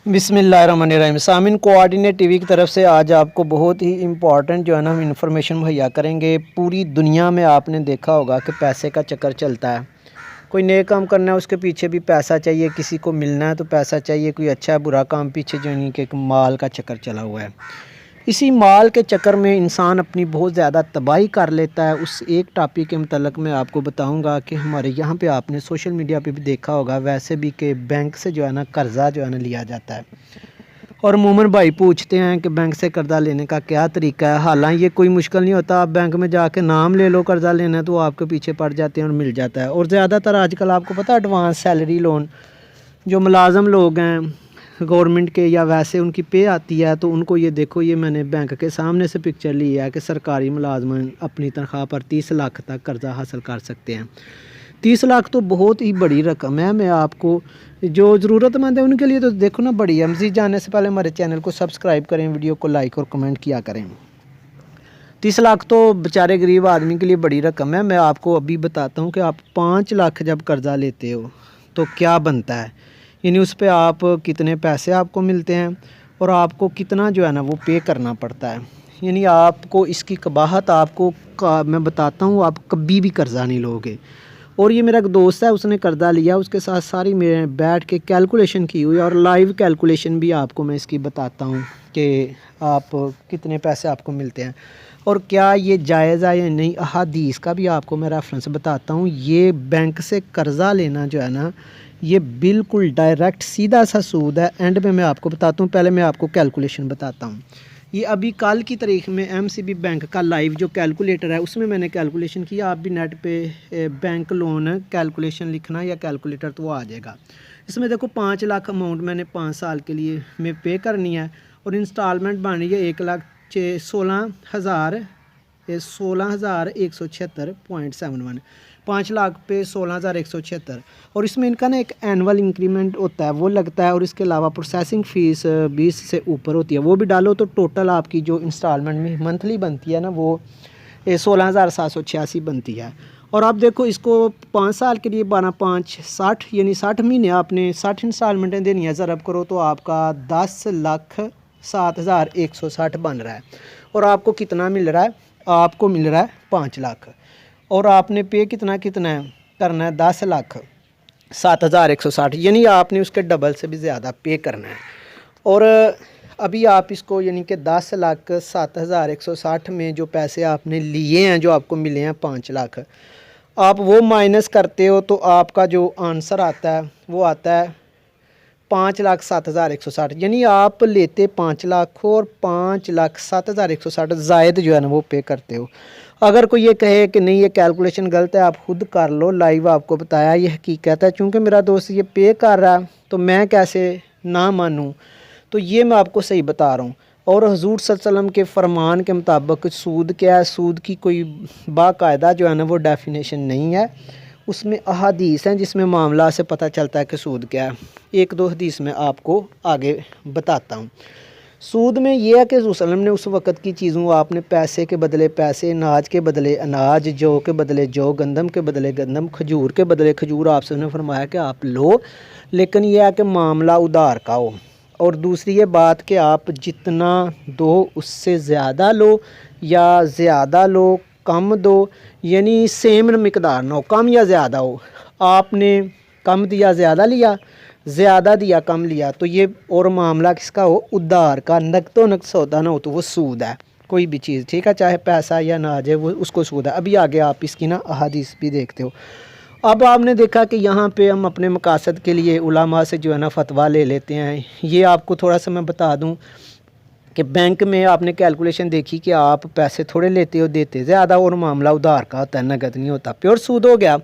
बिस्मिल्लाहिर्रहमानिर्रहीम। सामिन coordinate TV की तरफ से आज आपको बहुत ही इम्पॉर्टेंट जो है ना हम इंफॉर्मेशन मुहैया करेंगे। पूरी दुनिया में आपने देखा होगा कि पैसे का चक्कर चलता है। कोई नए काम करना है उसके पीछे भी पैसा चाहिए, किसी को मिलना है तो पैसा चाहिए, कोई अच्छा बुरा काम पीछे जो नहीं कि माल का चक्कर चला हुआ है। इसी माल के चक्कर में इंसान अपनी बहुत ज़्यादा तबाही कर लेता है। उस एक टॉपिक के मतलब मैं आपको बताऊंगा कि हमारे यहाँ पे आपने सोशल मीडिया पे भी देखा होगा वैसे भी कि बैंक से जो है ना कर्ज़ा जो है ना लिया जाता है। और अमूमन भाई पूछते हैं कि बैंक से कर्ज़ा लेने का क्या तरीका है। हालांकि ये कोई मुश्किल नहीं होता, आप बैंक में जाके नाम ले लो कर्ज़ा लेना है तो आपके पीछे पड़ जाते हैं और मिल जाता है। और ज़्यादातर आजकल आपको पता है एडवांस सैलरी लोन जो मुलाजम लोग हैं गवर्नमेंट के या वैसे उनकी पे आती है तो उनको ये देखो, ये मैंने बैंक के सामने से पिक्चर ली है कि सरकारी मुलाजमन अपनी तनख्वाह पर 30 लाख तक कर्ज़ा हासिल कर सकते हैं। 30 लाख तो बहुत ही बड़ी रकम है। मैं आपको जो ज़रूरतमंद है उनके लिए तो देखो ना बड़ी है। मज़ीद जानने से पहले हमारे चैनल को सब्सक्राइब करें, वीडियो को लाइक और कमेंट किया करें। 30 लाख तो बेचारे गरीब आदमी के लिए बड़ी रकम है। मैं आपको अभी बताता हूँ कि आप 5 लाख जब कर्ज़ा लेते हो तो क्या बनता है, यानी उस पर आप कितने पैसे आपको मिलते हैं और आपको कितना जो है ना वो पे करना पड़ता है। यानी आपको इसकी कबाहत मैं बताता हूँ, आप कभी भी कर्ज़ा नहीं लोगे। और ये मेरा एक दोस्त है, उसने कर्ज़ा लिया, उसके साथ सारी मेरे बैठ के कैलकुलेशन की हुई और लाइव कैलकुलेशन भी आपको मैं इसकी बताता हूँ कि आप कितने पैसे आपको मिलते हैं और क्या ये जायज़ है या नहीं। अहादीस का भी आपको मैं रेफरेंस बताता हूँ। ये बैंक से कर्ज़ा लेना जो है ना ये बिल्कुल डायरेक्ट सीधा सा सूद है। एंड में मैं आपको बताता हूँ, पहले मैं आपको कैलकुलेशन बताता हूँ। ये अभी कल की तारीख में एमसीबी बैंक का लाइव जो कैलकुलेटर है उसमें मैंने कैलकुलेशन किया। आप भी नेट पे बैंक लोन कैलकुलेशन लिखना या कैलकुलेटर तो वो आ जाएगा। इसमें देखो 5 लाख अमाउंट मैंने 5 साल के लिए मैं पे करनी है और इंस्टॉलमेंट बन रही है 1,16,176.71। 5 लाख पे 16,176। और इसमें इनका ना एक एनुअल इंक्रीमेंट होता है वो लगता है और इसके अलावा प्रोसेसिंग फ़ीस 20 से ऊपर होती है, वो भी डालो तो टोटल आपकी जो इंस्टॉलमेंट में मंथली बनती है ना वो 16,786 बनती है। और आप देखो इसको 5 साल के लिए 12×5 = 60, यानी 60 महीने आपने 60 इंस्टॉलमेंटें देनी है। ज़रब करो तो आपका 10,07,160 बन रहा है। और आपको कितना मिल रहा है, आपको मिल रहा है 5 लाख। और आपने पे कितना करना है 10,07,160, यानी आपने उसके डबल से भी ज़्यादा पे करना है। और अभी आप इसको यानी कि 10,07,160 में जो पैसे आपने लिए हैं जो आपको मिले हैं 5 लाख, आप वो माइनस करते हो तो आपका जो आंसर आता है वो आता है 5,07,160। यानी आप लेते 5 लाख और 5,07,160 ज़ायद जो है ना वो पे करते हो। अगर कोई ये कहे कि नहीं ये कैलकुलेशन गलत है, आप खुद कर लो, लाइव आपको बताया ये हकीकत है। चूँकि मेरा दोस्त ये पे कर रहा है तो मैं कैसे ना मानूँ, तो ये मैं आपको सही बता रहा हूँ। और हुज़ूर सल्लल्लाहु अलैहि वसल्लम के फरमान के मुताबिक सूद क्या है, सूद की कोई बाकायदा जो है ना वो डेफिनेशन नहीं है। उसमें अहादीस हैं जिसमें मामला से पता चलता है कि सूद क्या है। एक दो हदीस में आपको आगे बताता हूँ। सूद में यह है कि रसूल सल्लल्लाहु अलैहि वसल्लम ने उस वक़्त की चीज़ों, आपने पैसे के बदले पैसे, अनाज के बदले अनाज, जौ के बदले जौ, गंदम के बदले गंदम, खजूर के बदले खजूर आपसे उन्होंने फरमाया कि आप लो, लेकिन यह है कि मामला उधार का हो। और दूसरी ये बात कि आप जितना दो उससे ज़्यादा लो या ज़्यादा लो कम दो, यानी सेम मिकदार ना हो, कम या ज़्यादा हो। आपने कम दिया ज़्यादा लिया, ज़्यादा दिया कम लिया, तो ये और मामला किसका हो, उधार का। नकदो नकद सौदा ना हो तो वो सूद है। कोई भी चीज़ ठीक है, चाहे पैसा या अनाज है, वो उसको सूद है। अभी आगे आप इसकी ना अहादीस भी देखते हो। अब आपने देखा कि यहाँ पे हम अपने मकासद के लिए उलामा से जो है ना फतवा ले लेते हैं। ये आपको थोड़ा सा मैं बता दूँ कि बैंक में आपने कैलकुलेशन देखी कि आप पैसे थोड़े लेते हो देते ज़्यादा, और मामला उधार का होता है, नगद नहीं होता, प्योर सूद हो गया।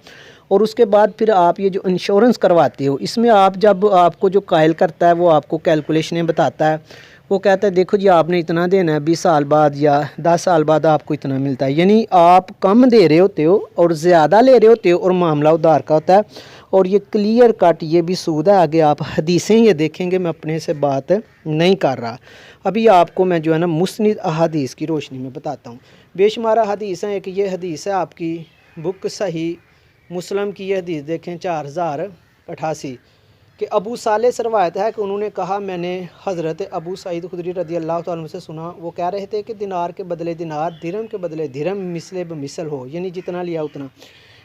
और उसके बाद फिर आप ये जो इंश्योरेंस करवाते हो, इसमें आप जब आपको जो कायल करता है वो आपको कैलकुलेशनें बताता है। वो कहता है देखो जी आपने इतना देना है, 20 साल बाद या 10 साल बाद आपको इतना मिलता है। यानी आप कम दे रहे होते हो और ज़्यादा ले रहे होते हो और मामला उधार का होता है। और ये क्लियर कट ये भी सूद है। आगे आप हदीसें ये देखेंगे, मैं अपने से बात नहीं कर रहा। अभी आपको मैं जो है ना मुस्निद अहादीस की रोशनी में बताता हूँ। बेशुमार हदीस हैं। एक ये हदीस है आपकी बुक सही मुस्लिम की, ये हदीस देखें 4088। کہ ابو صالح سے روایت ہے کہ انہوں نے کہا میں نے حضرت ابو سعید خدری رضی اللہ تعالیٰ عنہ سے سنا، وہ کہہ رہے تھے کہ دینار کے بدلے دینار، درہم کے بدلے درہم، مثل بمثل ہو، یعنی جتنا لیا اتنا،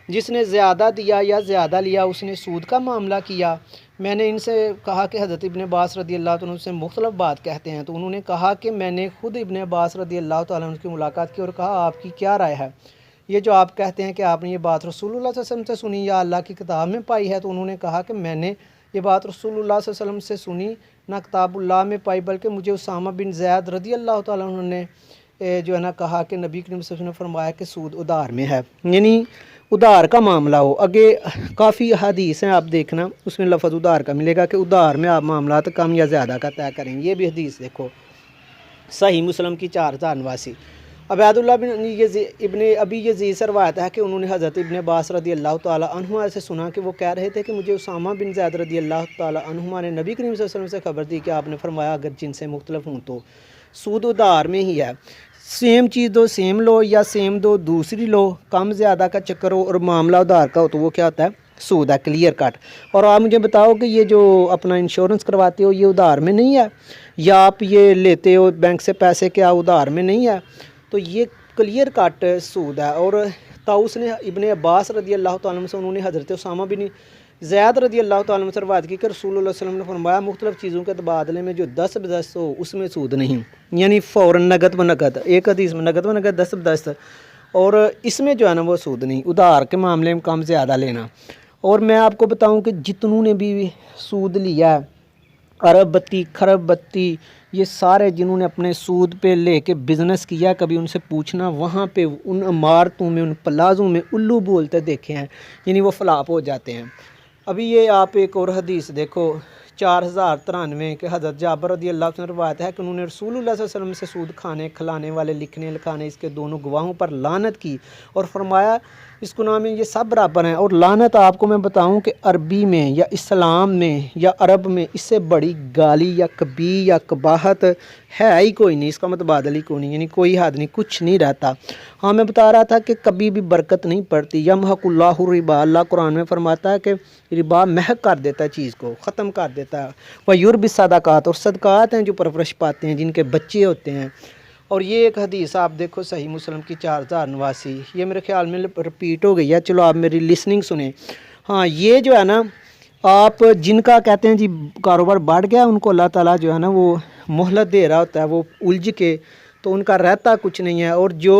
جس نے زیادہ دیا یا زیادہ لیا اس نے سود کا معاملہ کیا۔ میں نے ان سے کہا کہ حضرت ابن عباس رضی اللہ تعالیٰ عنہ سے مختلف بات کہتے ہیں، تو انہوں نے کہا کہ میں نے خود ابن عباس رضی اللہ تعالیٰ عنہ کی ملاقات کی اور کہا آپ کی کیا رائے ہے؟ یہ جو آپ کہتے ہیں کہ آپ نے یہ بات رسول اللہ صلی اللہ علیہ وسلم سے سنی یا اللہ کی کتاب میں پائی ہے، تو انہوں نے کہا کہ میں نے یہ بات رسول اللہ صلی اللہ علیہ وسلم سے سنی، نہ کتاب اللہ میں پائی، بلکہ مجھے اسامہ بن زید رضی اللہ تعالیٰ عنہ نے جو ہے نا کہا کہ نبی کریم صلی اللہ علیہ وسلم نے فرمایا کہ سود ادھار میں ہے، یعنی ادھار کا معاملہ ہو۔ آگے کافی حدیث ہیں، آپ دیکھنا اس میں لفظ ادھار کا ملے گا کہ ادھار میں آپ معاملات کم یا زیادہ کا طے کریں۔ یہ بھی حدیث دیکھو صحیح مسلم کی 4089۔ عبید اللہ ابن ابی یزید سے روایت ہے کہ انہوں نے حضرت ابن عباس رضی اللہ تعالیٰ عنہما سے سنا کہ وہ کہہ رہے تھے کہ مجھے اسامہ بن زید رضی اللہ تعالیٰ عنہما نے نبی کریم صلی اللہ علیہ وسلم سے خبر دی کہ آپ نے فرمایا اگر جن سے مختلف ہوں تو سود ادھار میں ہی ہے، سیم چیز دو سیم لو یا سیم دو دوسری لو، کم زیادہ کا چکر ہو اور معاملہ ادھار کا ہو تو وہ کیا ہوتا ہے؟ سود ہے، کلیئر کٹ۔ اور آپ مجھے بتاؤ کہ یہ جو اپنا انشورنس کرواتے ہو یہ ادھار میں نہیں ہے، یا آپ یہ لیتے ہو بینک سے پیسے کیا ادھار میں نہیں ہے، تو یہ کلیئر کٹ سود ہے۔ اور طاؤس نے ابن عباس رضی اللہ تعالیٰ عنہ سے انہوں نے حضرت اسامہ بن زید رضی اللہ تعالیٰ عنہ سے روایت کی کہ رسول اللہ صلی اللہ علیہ وسلم نے فرمایا مختلف چیزوں کے تبادلے میں جو 10 بدست ہو اس میں سود نہیں، یعنی فوراً نقد و نقد، ایک حدیث میں نقد و نقد 10 بدست، اور اس میں جو ہے نا وہ سود نہیں، ادھار کے معاملے میں کم زیادہ لینا۔ اور میں آپ کو بتاؤں کہ جتنوں نے بھی سود لیا ہے، ارب بتی خرب بتی، یہ سارے جنہوں نے اپنے سود پہ لے کے بزنس کیا، کبھی ان سے پوچھنا وہاں پہ ان عمارتوں میں ان پلازوں میں الو بولتے دیکھے ہیں، یعنی وہ فلاپ ہو جاتے ہیں۔ ابھی یہ آپ ایک اور حدیث دیکھو 4093 کہ حضرت جابر رضی اللہ عنہ روایت ہے کہ انہوں نے رسول اللہ صلی اللہ علیہ وسلم سے سود کھانے کھلانے والے لکھنے لکھانے اس کے دونوں گواہوں پر لعنت کی اور فرمایا اس گناہ میں یہ سب برابر ہیں۔ اور لعنت آپ کو میں بتاؤں کہ عربی میں یا اسلام میں یا عرب میں اس سے بڑی گالی یا کبی یا قباحت ہے ہی کوئی نہیں، اس کا متبادل ہی کوئی نہیں، یعنی کوئی حد نہیں، کچھ نہیں رہتا۔ ہاں میں بتا رہا تھا کہ کبھی بھی برکت نہیں پڑتی، یمحق اللہ الربا، اللہ قرآن میں فرماتا ہے کہ ربا محق کر دیتا ہے، چیز کو ختم کر دیتا ہے، وَيُرْبِ الصَّدَقَاتِ، اور صدقات ہیں جو پرورش پاتے ہیں، جن کے بچے ہوتے ہیں۔ اور یہ ایک حدیث آپ دیکھو صحیح مسلم کی 4089، یہ میرے خیال میں رپیٹ ہو گئی ہے، چلو آپ میری لسننگ سنیں۔ ہاں یہ جو ہے نا آپ جن کا کہتے ہیں جی کاروبار بڑھ گیا، ان کو اللہ تعالیٰ جو ہے نا وہ مہلت دے رہا ہوتا ہے، وہ الجھ کے، تو ان کا رہتا کچھ نہیں ہے۔ اور جو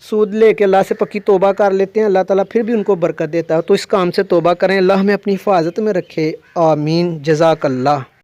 سود لے کے اللہ سے پکی توبہ کر لیتے ہیں، اللہ تعالیٰ پھر بھی ان کو برکت دیتا ہے۔ تو اس کام سے توبہ کریں، اللہ ہمیں اپنی حفاظت میں رکھے، آمین، جزاک اللہ۔